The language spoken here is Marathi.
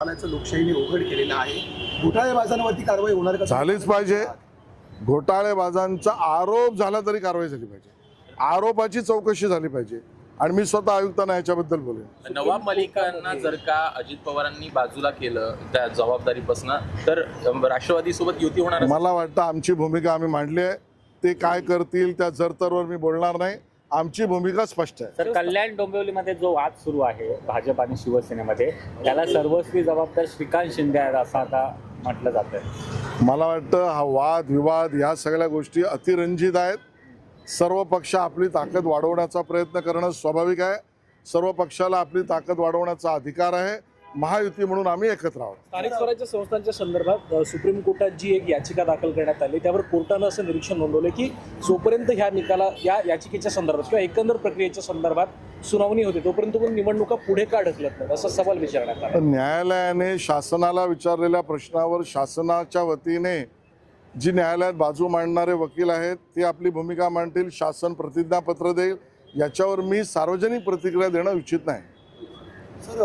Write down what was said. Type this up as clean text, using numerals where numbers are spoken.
घोटाळ्याचं लोकशाहीने उघड केलेलं आहे. घोटाळेबाजांवरती कारवाई होणार का? झालीच पाहिजे. घोटाळेबाजांचा आरोप झाला तरी कारवाई झाली पाहिजे. आरोपाची चौकशी झाली पाहिजे. आणि मी स्वतः आयुक्तांना याच्याबद्दल बोलेन. नवाब मलिकांना जर का अजित पवारांनी बाजूला केलं त्या जबाबदारीपासून तर राष्ट्रवादी सोबत युती होणार. मला वाटतं आमची भूमिका आम्ही मांडली आहे. ते काय करतील त्या जरतरवर मी बोलणार नाही. आमची भूमिका स्पष्ट आहे. सर, कल्याण डोंबिवलीमध्ये जो वाद सुरू आहे भाजप आणि शिवसेनेमध्ये, त्याला सर्वस्वी जबाबदार श्रीकांत शिंदे आहेत असं आता म्हटलं जातंय. मला वाटतं हा वाद विवाद या सगळ्या गोष्टी अतिरंजित आहेत. सर्व पक्ष आपली ताकद वाढवण्याचा प्रयत्न करणं स्वाभाविक आहे. सर्व पक्षाला आपली ताकद वाढवण्याचा अधिकार आहे. महायुती म्हणून आम्ही एकत्र आहोत. स्थानिक स्वराज्य संस्थांच्या संदर्भात सुप्रीम कोर्टात जी एक याचिका दाखल करण्यात आली त्यावर कोर्टानं असं निरीक्षण नोंदवलं की जोपर्यंत या याचिकेच्या संदर्भात किंवा एकंदर प्रक्रियेच्या संदर्भात सुनावणी होते तोपर्यंत पण निवडणुका पुढे का ढकलत नाहीत असा सवाल विचारण्यात आला. न्यायालयाने शासनाला विचारलेल्या प्रश्नावर शासनाच्या वतीने जी न्यायालयात बाजू मांडणारे वकील आहेत ते आपली भूमिका मांडतील. शासन प्रतिज्ञापत्र देईल. याच्यावर मी सार्वजनिक प्रतिक्रिया देणं इच्छित नाही. सर